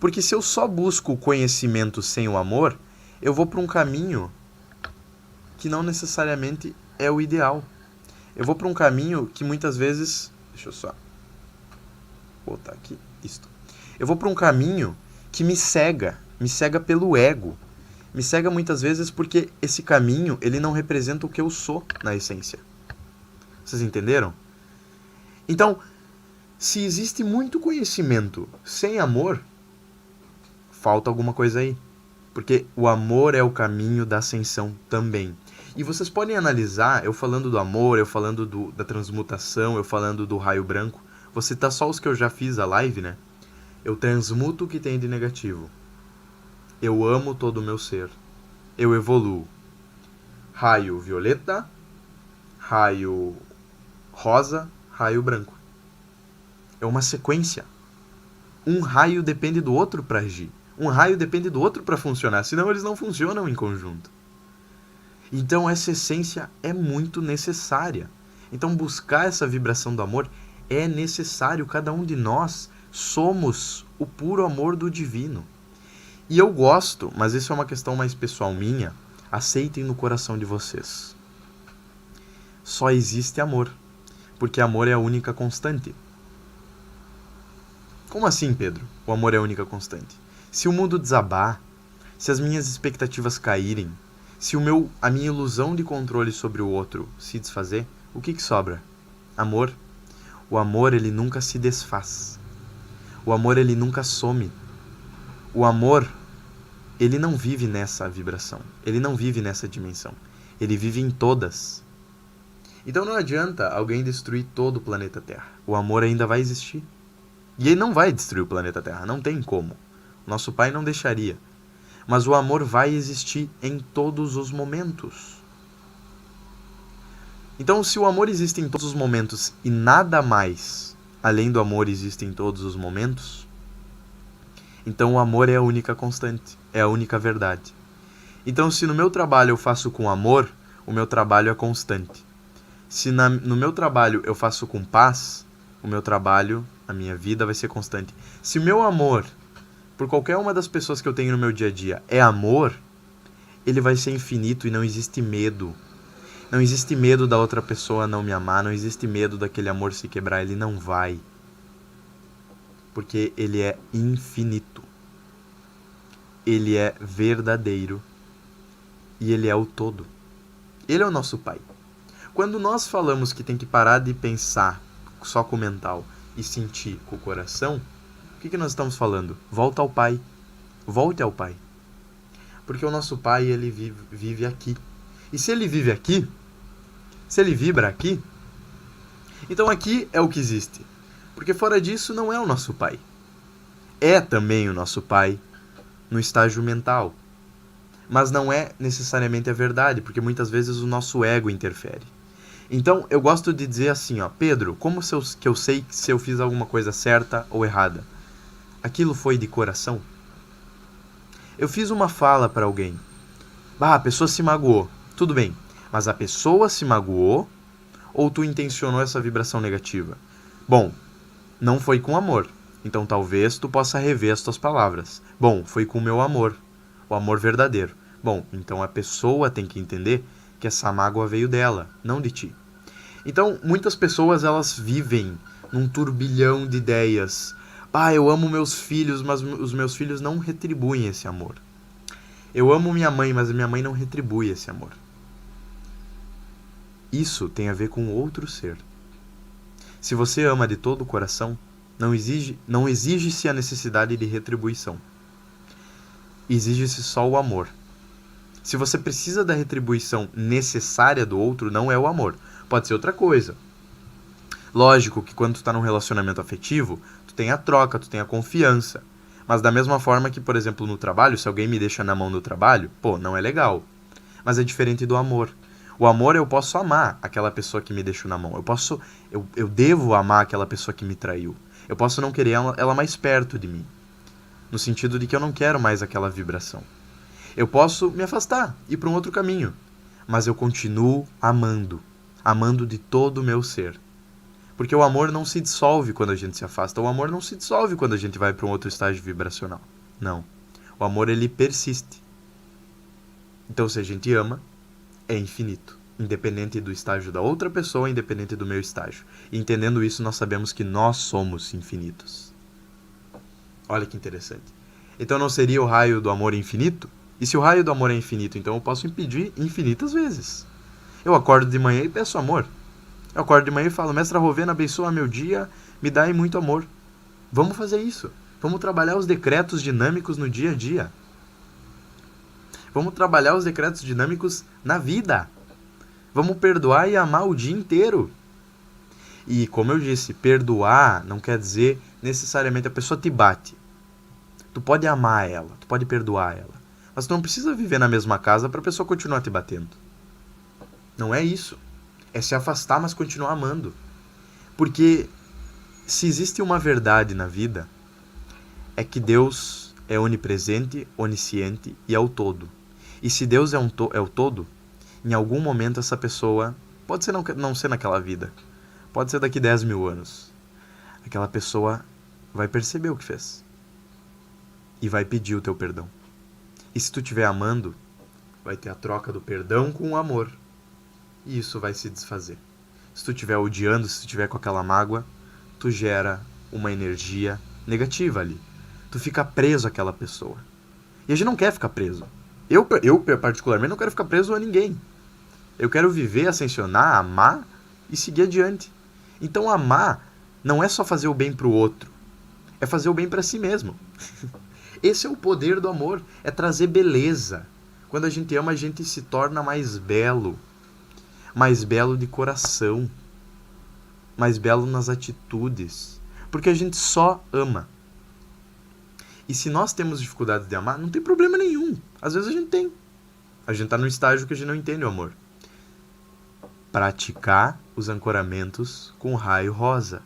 Porque se eu só busco o conhecimento sem o amor, eu vou para um caminho que não necessariamente é o ideal. Eu vou para um caminho que muitas vezes... Deixa eu só botar aqui isto. Eu vou para um caminho que me cega pelo ego. Me cega muitas vezes porque esse caminho, ele não representa o que eu sou na essência. Vocês entenderam? Então, se existe muito conhecimento sem amor, falta alguma coisa aí. Porque o amor é o caminho da ascensão também. E vocês podem analisar, eu falando do amor, eu falando da transmutação, eu falando do raio branco. Vou citar só os que eu já fiz a live, né? Eu transmuto o que tem de negativo. Eu amo todo o meu ser. Eu evoluo. Raio violeta, raio rosa, raio branco. É uma sequência. Um raio depende do outro para agir. Um raio depende do outro para funcionar, senão eles não funcionam em conjunto. Então essa essência é muito necessária. Então buscar essa vibração do amor é necessário. Cada um de nós somos o puro amor do divino. E eu gosto, mas isso é uma questão mais pessoal minha, aceitem no coração de vocês. Só existe amor, porque amor é a única constante. Como assim, Pedro? O amor é a única constante. Se o mundo desabar, se as minhas expectativas caírem, se a minha ilusão de controle sobre o outro se desfazer, o que sobra? Amor. O amor, ele nunca se desfaz. O amor, ele nunca some. O amor, ele não vive nessa vibração. Ele não vive nessa dimensão. Ele vive em todas. Então não adianta alguém destruir todo o planeta Terra. O amor ainda vai existir. E ele não vai destruir o planeta Terra. Não tem como. Nosso pai não deixaria. Mas o amor vai existir em todos os momentos. Então, se o amor existe em todos os momentos e nada mais além do amor existe em todos os momentos, então o amor é a única constante, é a única verdade. Então, se no meu trabalho eu faço com amor, o meu trabalho é constante. Se no meu trabalho eu faço com paz, o meu trabalho, a minha vida vai ser constante. Se o meu amor, por qualquer uma das pessoas que eu tenho no meu dia a dia, é amor, ele vai ser infinito e não existe medo. Não existe medo da outra pessoa não me amar, não existe medo daquele amor se quebrar, ele não vai. Porque ele é infinito. Ele é verdadeiro. E ele é o todo. Ele é o nosso Pai. Quando nós falamos que tem que parar de pensar só com o mental e sentir com o coração, o que nós estamos falando? Volta ao Pai. Volte ao Pai. Porque o nosso Pai, ele vive aqui. E se ele vive aqui, se ele vibra aqui, então aqui é o que existe. Porque fora disso não é o nosso Pai. É também o nosso Pai no estágio mental. Mas não é necessariamente a verdade, porque muitas vezes o nosso ego interfere. Então eu gosto de dizer assim, ó, Pedro, como que eu sei se eu fiz alguma coisa certa ou errada? Aquilo foi de coração? Eu fiz uma fala para alguém. A pessoa se magoou. Tudo bem, mas a pessoa se magoou ou tu intencionou essa vibração negativa? Bom, não foi com amor. Então talvez tu possa rever as tuas palavras. Bom, foi com o meu amor. O amor verdadeiro. Bom, então a pessoa tem que entender que essa mágoa veio dela, não de ti. Então, muitas pessoas, elas vivem num turbilhão de ideias. Eu amo meus filhos, mas os meus filhos não retribuem esse amor. Eu amo minha mãe, mas a minha mãe não retribui esse amor. Isso tem a ver com outro ser. Se você ama de todo o coração, não exige-se a necessidade de retribuição. Exige-se só o amor. Se você precisa da retribuição necessária do outro, não é o amor. Pode ser outra coisa. Lógico que quando tu está num relacionamento afetivo, tu tem a troca, tu tem a confiança. Mas da mesma forma que, por exemplo, no trabalho, se alguém me deixa na mão no trabalho, não é legal. Mas é diferente do amor. O amor, eu posso amar aquela pessoa que me deixou na mão. Eu devo amar aquela pessoa que me traiu. Eu posso não querer ela mais perto de mim. No sentido de que eu não quero mais aquela vibração. Eu posso me afastar, ir para um outro caminho. Mas eu continuo amando. Amando de todo o meu ser. Porque o amor não se dissolve quando a gente se afasta. O amor não se dissolve quando a gente vai para um outro estágio vibracional. Não. O amor, ele persiste. Então, se a gente ama, é infinito. Independente do estágio da outra pessoa, independente do meu estágio. E entendendo isso, nós sabemos que nós somos infinitos. Olha que interessante. Então não seria o raio do amor infinito? E se o raio do amor é infinito, então eu posso impedir infinitas vezes. Eu acordo de manhã e peço amor. Eu acordo de manhã e falo, Mestra Rovena, abençoa meu dia, me dá muito amor. Vamos fazer isso. Vamos trabalhar os decretos dinâmicos no dia a dia. Vamos trabalhar os decretos dinâmicos na vida. Vamos perdoar e amar o dia inteiro. E como eu disse, perdoar não quer dizer necessariamente a pessoa te bate. Tu pode amar ela, tu pode perdoar ela. Mas tu não precisa viver na mesma casa para a pessoa continuar te batendo. Não é isso. É se afastar, mas continuar amando. Porque se existe uma verdade na vida, é que Deus é onipresente, onisciente e é o todo. E se Deus é o todo, em algum momento essa pessoa, pode ser não ser naquela vida, pode ser daqui 10 mil anos, aquela pessoa vai perceber o que fez. E vai pedir o teu perdão. E se tu estiver amando, vai ter a troca do perdão com o amor. E isso vai se desfazer. Se tu estiver odiando, se tu estiver com aquela mágoa, tu gera uma energia negativa ali. Tu fica preso àquela pessoa. E a gente não quer ficar preso. Eu particularmente, não quero ficar preso a ninguém. Eu quero viver, ascensionar, amar e seguir adiante. Então amar não é só fazer o bem pro outro. É fazer o bem para si mesmo. Esse é o poder do amor. É trazer beleza. Quando a gente ama, a gente se torna mais belo. Mais belo de coração. Mais belo nas atitudes. Porque a gente só ama. E se nós temos dificuldade de amar, não tem problema nenhum. Às vezes a gente tem. A gente tá num estágio que a gente não entende o amor. Praticar os ancoramentos com raio rosa.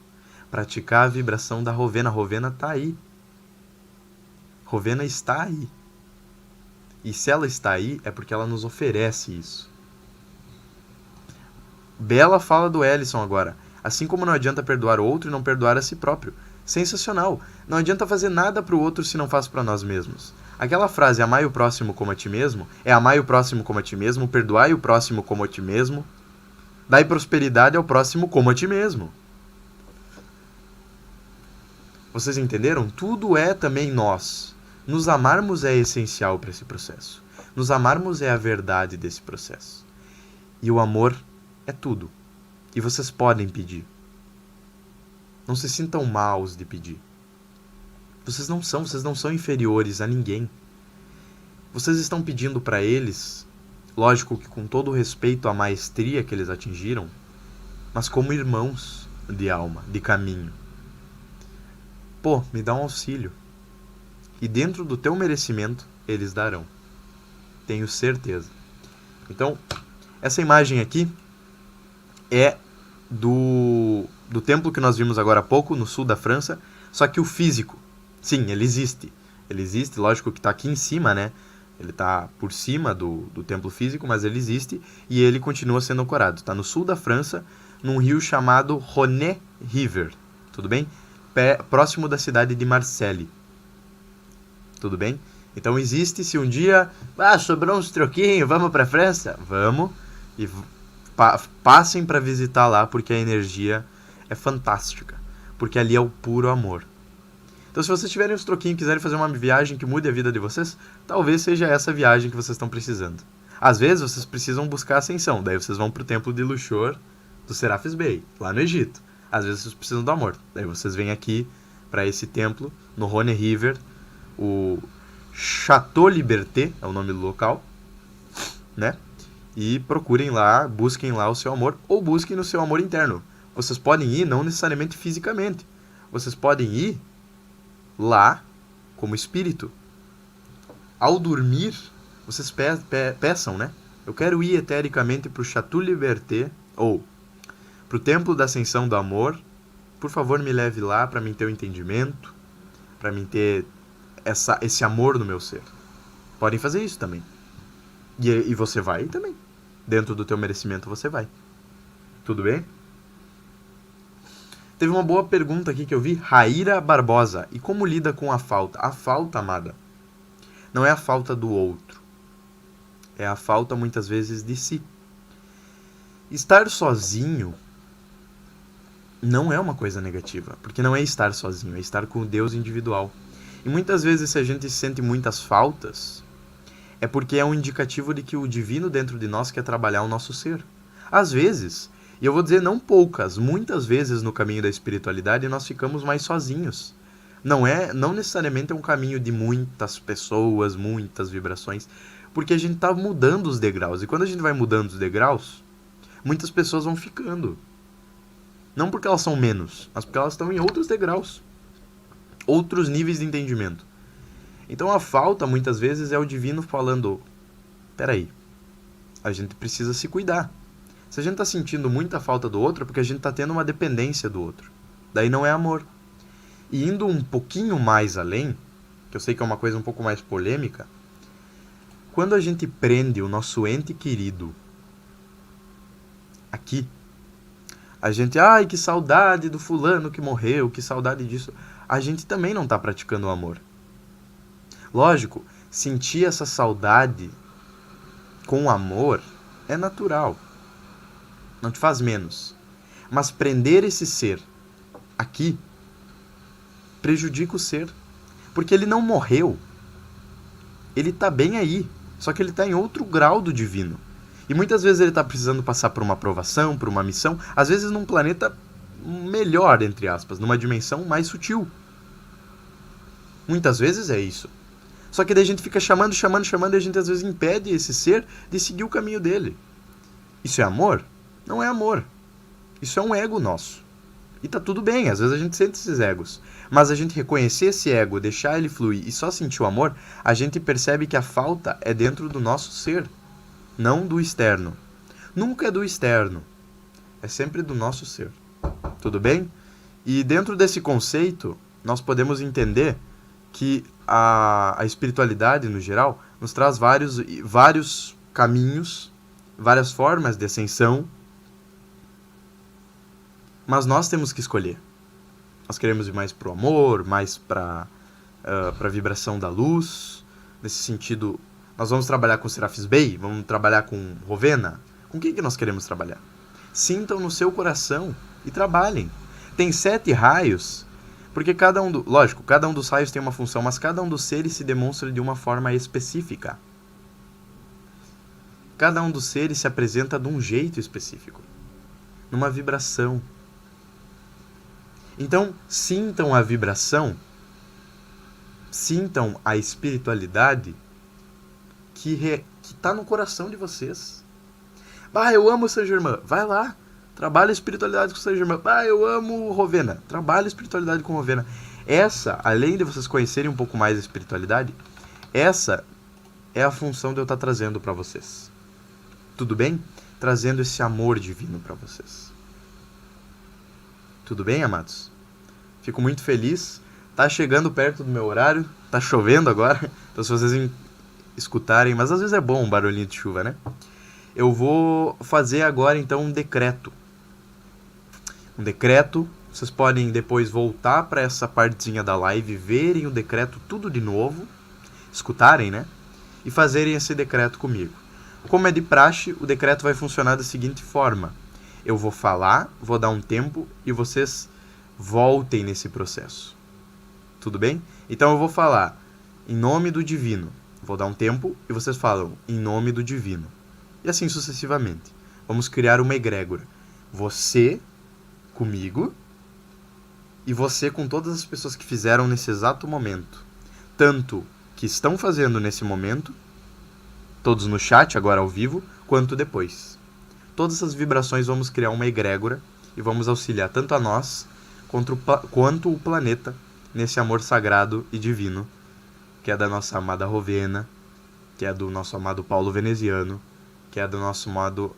Praticar a vibração da Rovena. A Rovena está aí. Rovena está aí. E se ela está aí, é porque ela nos oferece isso. Bela fala do Ellison agora. Assim como não adianta perdoar o outro e não perdoar a si próprio. Sensacional. Não adianta fazer nada para o outro se não faz para nós mesmos. Aquela frase, amai o próximo como a ti mesmo, é amai o próximo como a ti mesmo, perdoai o próximo como a ti mesmo, dai prosperidade ao próximo como a ti mesmo. Vocês entenderam? Tudo é também nós. Nos amarmos é essencial para esse processo. Nos amarmos é a verdade desse processo. E o amor é tudo. E vocês podem pedir. Não se sintam maus de pedir. Vocês não são inferiores a ninguém. Vocês estão pedindo para eles, lógico que com todo o respeito à maestria que eles atingiram, mas como irmãos de alma, de caminho. Pô, me dá um auxílio. E dentro do teu merecimento, eles darão. Tenho certeza. Então, essa imagem aqui é do templo que nós vimos agora há pouco, no sul da França, só que o físico, sim, ele existe. Ele existe, lógico que está aqui em cima, né? Ele está por cima do templo físico, mas ele existe e ele continua sendo ancorado. Está no sul da França, num rio chamado Rhône River, tudo bem? Próximo da cidade de Marseille, tudo bem? Então existe, se um dia, sobrou uns troquinhos, vamos para a França? Vamos, e passem para visitar lá, porque a energia é fantástica, porque ali é o puro amor. Então se vocês tiverem uns troquinhos e quiserem fazer uma viagem que mude a vida de vocês, talvez seja essa viagem que vocês estão precisando. Às vezes vocês precisam buscar ascensão, daí vocês vão para o templo de Luxor do Serapis Bey, lá no Egito. Às vezes vocês precisam do amor, daí vocês vêm aqui para esse templo, no Rhône River, o Chateau Liberté é o nome do local, né? E procurem lá, busquem lá o seu amor, ou busquem no seu amor interno. Vocês podem ir, não necessariamente fisicamente. Vocês podem ir lá como espírito. Ao dormir, vocês peçam, né? Eu quero ir etericamente para o Chateau Liberté, ou para o Templo da Ascensão do Amor. Por favor, me leve lá para mim ter o entendimento, para mim ter esse amor no meu ser. Podem fazer isso também. E você vai também. Dentro do teu merecimento você vai. Tudo bem? Teve uma boa pergunta aqui que eu vi. Raíra Barbosa. E como lida com a falta? A falta, amada, não é a falta do outro. É a falta, muitas vezes, de si. Estar sozinho não é uma coisa negativa. Porque não é estar sozinho, é estar com o Deus individual. E muitas vezes, se a gente sente muitas faltas, é porque é um indicativo de que o divino dentro de nós quer trabalhar o nosso ser. Às vezes, e eu vou dizer não poucas, muitas vezes no caminho da espiritualidade nós ficamos mais sozinhos. Não necessariamente é um caminho de muitas pessoas, muitas vibrações, porque a gente está mudando os degraus. E quando a gente vai mudando os degraus, muitas pessoas vão ficando. Não porque elas são menos, mas porque elas estão em outros degraus, outros níveis de entendimento. Então a falta, muitas vezes, é o divino falando, peraí, a gente precisa se cuidar. Se a gente está sentindo muita falta do outro, é porque a gente está tendo uma dependência do outro. Daí não é amor. E indo um pouquinho mais além, que eu sei que é uma coisa um pouco mais polêmica, quando a gente prende o nosso ente querido aqui, a gente, ai, que saudade do fulano que morreu, que saudade disso, a gente também não está praticando o amor. Lógico, sentir essa saudade com amor é natural. Não te faz menos. Mas prender esse ser aqui prejudica o ser. Porque ele não morreu. Ele está bem aí. Só que ele está em outro grau do divino. E muitas vezes ele está precisando passar por uma aprovação, por uma missão. Às vezes num planeta melhor, entre aspas. Numa dimensão mais sutil. Muitas vezes é isso. Só que daí a gente fica chamando, e a gente às vezes impede esse ser de seguir o caminho dele. Isso é amor? Não é amor. Isso é um ego nosso. E tá tudo bem, às vezes a gente sente esses egos. Mas a gente reconhecer esse ego, deixar ele fluir e só sentir o amor, a gente percebe que a falta é dentro do nosso ser, não do externo. Nunca é do externo, é sempre do nosso ser. Tudo bem? E dentro desse conceito, nós podemos entender que a espiritualidade, no geral, nos traz vários caminhos, várias formas de ascensão, mas nós temos que escolher. Nós queremos ir mais para o amor, mais para a vibração da luz. Nesse sentido, nós vamos trabalhar com Serafis Bey, vamos trabalhar com Rovena. Com quem que nós queremos trabalhar? Sintam no seu coração e trabalhem. Tem 7 raios, porque cada um dos raios tem uma função, mas cada um dos seres se demonstra de uma forma específica. Cada um dos seres se apresenta de um jeito específico, numa vibração. Então, sintam a vibração, sintam a espiritualidade que está no coração de vocês. Eu amo Saint-Germain. Vai lá, trabalha a espiritualidade com Saint-Germain. Eu amo Rovena. Trabalha a espiritualidade com Rovena. Essa, além de vocês conhecerem um pouco mais a espiritualidade, essa é a função de eu estar trazendo para vocês. Tudo bem? Trazendo esse amor divino para vocês. Tudo bem, amados? Fico muito feliz. Tá chegando perto do meu horário. Tá chovendo agora. Então se vocês escutarem, mas às vezes é bom um barulhinho de chuva, né? Eu vou fazer agora então um decreto. Um decreto. Vocês podem depois voltar para essa partezinha da live, verem o decreto tudo de novo, escutarem, né? E fazerem esse decreto comigo. Como é de praxe, o decreto vai funcionar da seguinte forma. Eu vou falar, vou dar um tempo e vocês voltem nesse processo. Tudo bem? Então eu vou falar em nome do divino. Vou dar um tempo e vocês falam em nome do divino. E assim sucessivamente. Vamos criar uma egrégora. Você comigo e você com todas as pessoas que fizeram nesse exato momento. Tanto que estão fazendo nesse momento, todos no chat, agora ao vivo, quanto depois. Todas essas vibrações vamos criar uma egrégora e vamos auxiliar tanto a nós quanto o planeta nesse amor sagrado e divino, que é da nossa amada Rovena, que é do nosso amado Paulo Veneziano, que é do nosso amado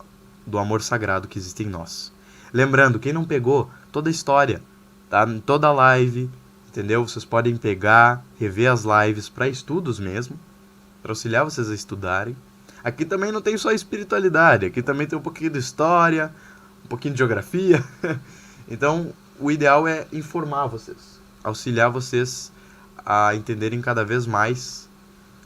do amor sagrado que existe em nós. Lembrando, quem não pegou toda a história, tá? Toda a live, entendeu? Vocês podem pegar, rever as lives para estudos mesmo, para auxiliar vocês a estudarem. Aqui também não tem só espiritualidade, aqui também tem um pouquinho de história, um pouquinho de geografia. Então, o ideal é informar vocês, auxiliar vocês a entenderem cada vez mais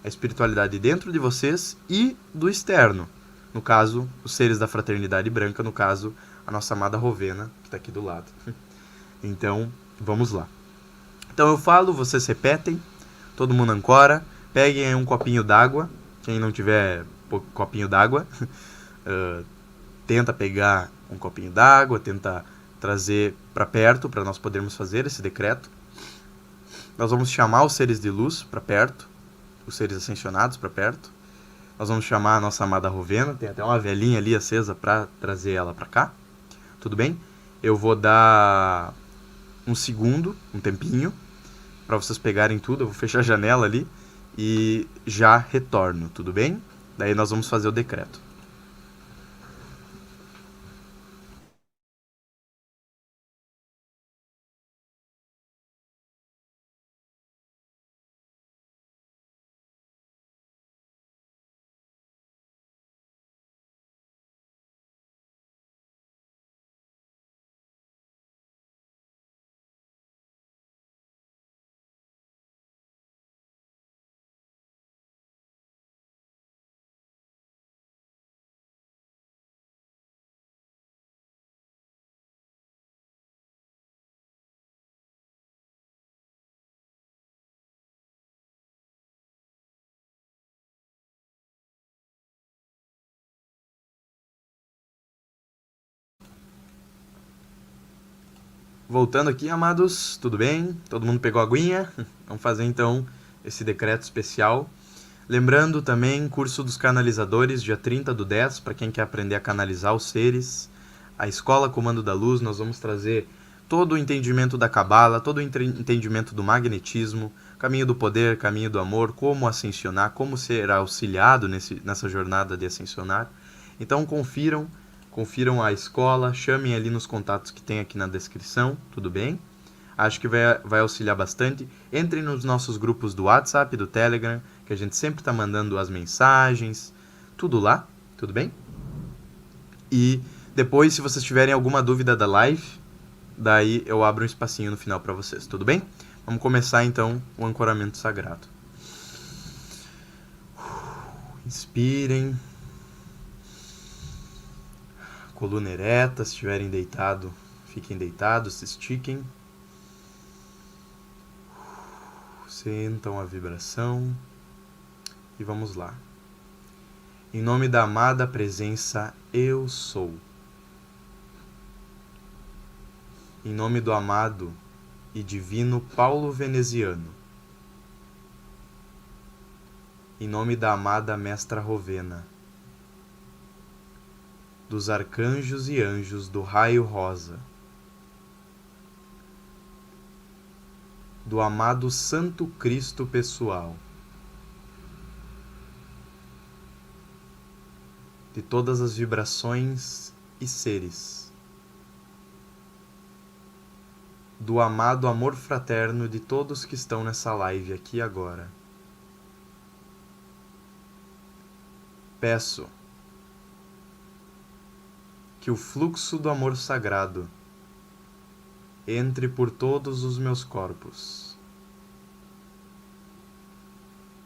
a espiritualidade dentro de vocês e do externo. No caso, os seres da fraternidade branca, no caso, a nossa amada Rovena, que está aqui do lado. Então, vamos lá. Então eu falo, vocês repetem, todo mundo ancora, peguem aí um copinho d'água, quem não tiver copinho d'água, tenta pegar um copinho d'água, tenta trazer para perto, para nós podermos fazer esse decreto. Nós vamos chamar os seres de luz para perto, os seres ascensionados para perto. Nós vamos chamar a nossa amada Rovena, tem até uma velhinha ali acesa para trazer ela para cá. Tudo bem? Eu vou dar um segundo, um tempinho, para vocês pegarem tudo. Eu vou fechar a janela ali e já retorno, tudo bem? Daí nós vamos fazer o decreto. Voltando aqui, amados, tudo bem? Todo mundo pegou a aguinha? Vamos fazer então esse decreto especial. Lembrando também, curso dos canalizadores, dia 30/10, para quem quer aprender a canalizar os seres. A Escola Comando da Luz, nós vamos trazer todo o entendimento da Cabala, todo o entendimento do magnetismo, caminho do poder, caminho do amor, como ascensionar, como ser auxiliado nessa jornada de ascensionar. Então confiram a escola, chamem ali nos contatos que tem aqui na descrição, tudo bem? Acho que vai auxiliar bastante. Entrem nos nossos grupos do WhatsApp, do Telegram, que a gente sempre está mandando as mensagens, tudo lá, tudo bem? E depois, se vocês tiverem alguma dúvida da live, daí eu abro um espacinho no final para vocês, tudo bem? Vamos começar então o ancoramento sagrado. Inspirem. Coluna ereta, se estiverem deitado, fiquem deitados, se estiquem. Sentam a vibração e vamos lá. Em nome da amada presença Eu Sou. Em nome do amado e divino Paulo Veneziano. Em nome da amada Mestra Rovena. Dos arcanjos e anjos do raio rosa. Do amado Santo Cristo pessoal. De todas as vibrações e seres. Do amado amor fraterno de todos que estão nessa live aqui agora. Peço que o fluxo do amor sagrado entre por todos os meus corpos.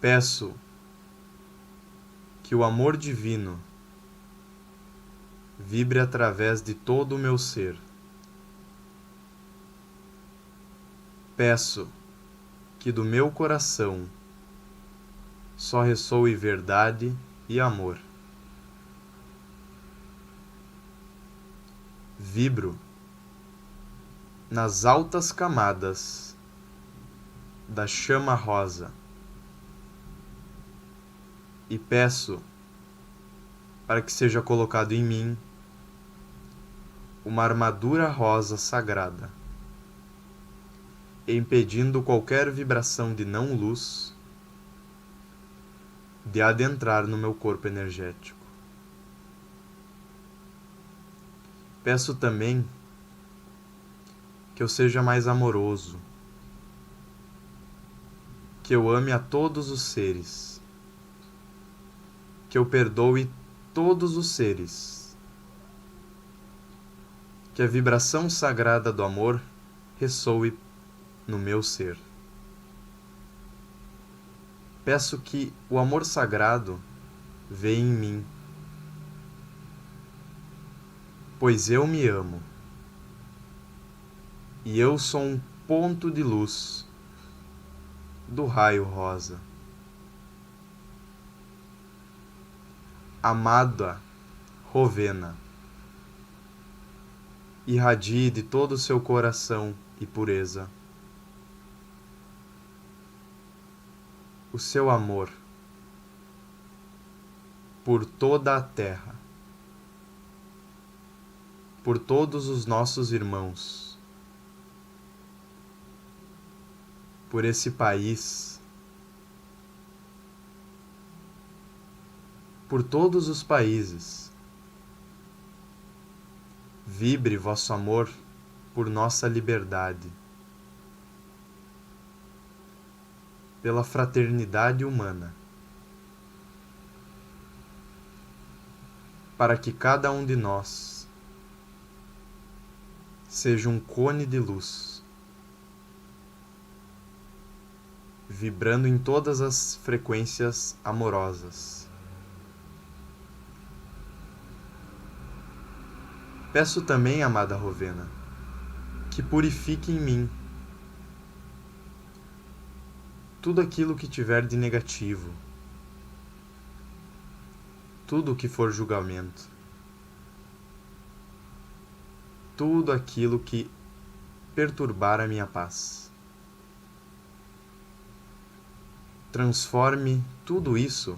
Peço que o amor divino vibre através de todo o meu ser. Peço que do meu coração só ressoe verdade e amor. Vibro nas altas camadas da chama rosa e peço para que seja colocado em mim uma armadura rosa sagrada, impedindo qualquer vibração de não-luz de adentrar no meu corpo energético. Peço também que eu seja mais amoroso, que eu ame a todos os seres, que eu perdoe todos os seres, que a vibração sagrada do amor ressoe no meu ser. Peço que o amor sagrado venha em mim, pois eu me amo, e eu sou um ponto de luz do raio rosa. Amada Rovena, irradie de todo o seu coração e pureza o seu amor por toda a terra, por todos os nossos irmãos, por esse país, por todos os países. Vibre vosso amor por nossa liberdade, pela fraternidade humana, para que cada um de nós seja um cone de luz, vibrando em todas as frequências amorosas. Peço também, amada Rovena, que purifique em mim tudo aquilo que tiver de negativo, tudo o que for julgamento, tudo aquilo que perturbar a minha paz. Transforme tudo isso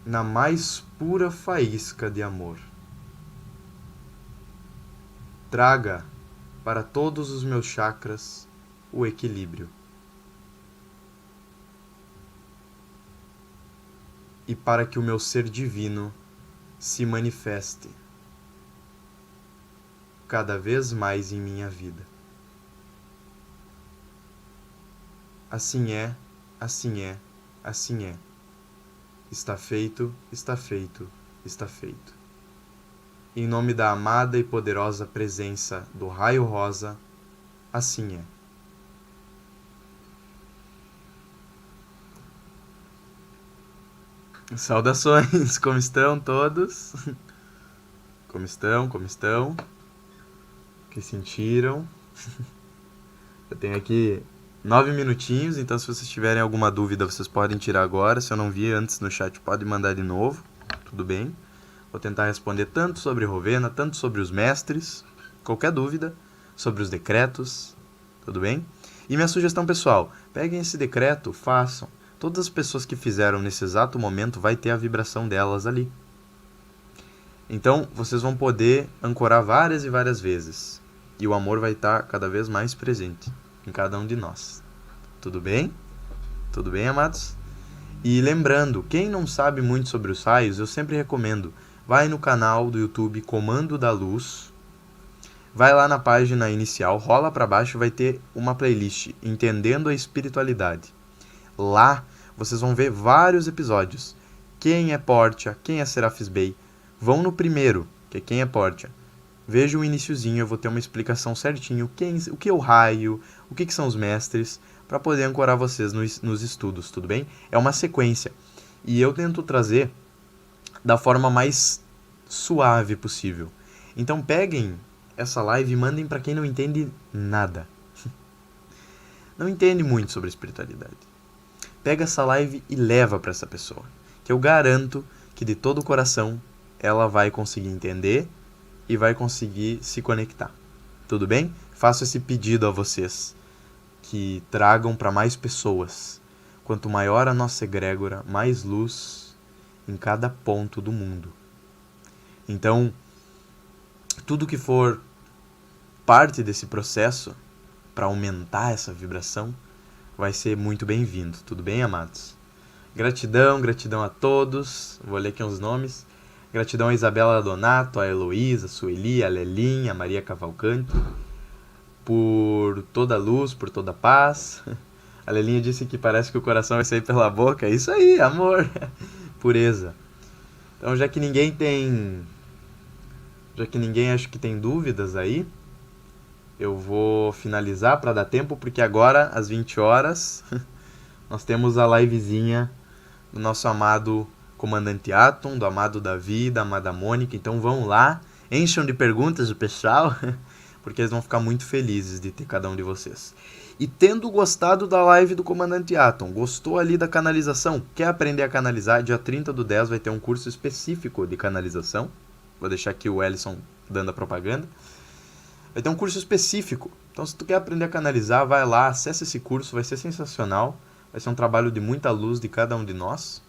na mais pura faísca de amor. Traga para todos os meus chakras o equilíbrio. e para que o meu ser divino se manifeste cada vez mais em minha vida. Assim é, assim é, assim é. Está feito, está feito, está feito. Em nome da amada e poderosa presença do raio rosa, assim é. Saudações, como estão todos? Como estão, como estão? O que sentiram? Eu tenho aqui 9 minutinhos, então se vocês tiverem alguma dúvida, vocês podem tirar agora. Se eu não vi antes no chat, pode mandar de novo, tudo bem? Vou tentar responder tanto sobre Rovena, tanto sobre os mestres, qualquer dúvida, sobre os decretos, tudo bem? E minha sugestão pessoal, peguem esse decreto, façam. Todas as pessoas que fizeram nesse exato momento vai ter a vibração delas ali. Então, vocês vão poder ancorar várias e várias vezes. E o amor vai estar cada vez mais presente em cada um de nós. Tudo bem? Tudo bem, amados? E lembrando, quem não sabe muito sobre os raios, eu sempre recomendo, vai no canal do YouTube Comando da Luz, vai lá na página inicial, rola para baixo, vai ter uma playlist Entendendo a Espiritualidade. Lá vocês vão ver vários episódios. Quem é Portia, quem é Serafis Bey. Vão no primeiro, que é quem é Portia. Veja o iniciozinho, eu vou ter uma explicação certinho, o que é o raio, o que são os mestres, para poder ancorar vocês nos estudos, tudo bem? É uma sequência. E eu tento trazer da forma mais suave possível. Então peguem essa live e mandem para quem não entende nada. Não entende muito sobre espiritualidade. Pega essa live e leva para essa pessoa, que eu garanto que de todo o coração ela vai conseguir entender e vai conseguir se conectar. Tudo bem? Faço esse pedido a vocês, que tragam para mais pessoas. Quanto maior a nossa egrégora, mais luz em cada ponto do mundo. Então, tudo que for parte desse processo para aumentar essa vibração vai ser muito bem-vindo. Tudo bem, amados? Gratidão, gratidão a todos. Vou ler aqui uns nomes. Gratidão a Isabela Donato, a Heloísa, a Sueli, a Lelinha, a Maria Cavalcante, por toda a luz, por toda a paz. A Lelinha disse que parece que o coração vai sair pela boca. É isso aí, amor. Pureza. Então, já que ninguém acho que tem dúvidas aí, eu vou finalizar para dar tempo, porque agora, às 20 horas, nós temos a livezinha do nosso amado Comandante Atom, do amado Davi, da amada Mônica. Então vão lá, encham de perguntas o pessoal, porque eles vão ficar muito felizes de ter cada um de vocês. E tendo gostado da live do Comandante Atom, gostou ali da canalização, quer aprender a canalizar, dia 30/10 vai ter um curso específico de canalização. Vou deixar aqui o Ellison dando a propaganda. Vai ter um curso específico. Então, se tu quer aprender a canalizar, vai lá, acessa esse curso, vai ser sensacional. Vai ser um trabalho de muita luz de cada um de nós.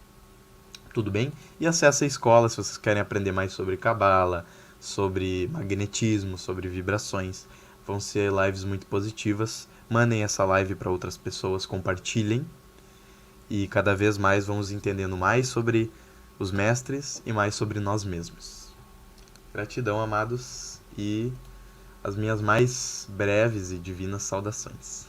Tudo bem? E acessa a escola se vocês querem aprender mais sobre cabala, sobre magnetismo, sobre vibrações. Vão ser lives muito positivas. Mandem essa live para outras pessoas, compartilhem. E cada vez mais vamos entendendo mais sobre os mestres e mais sobre nós mesmos. Gratidão, amados, e as minhas mais breves e divinas saudações.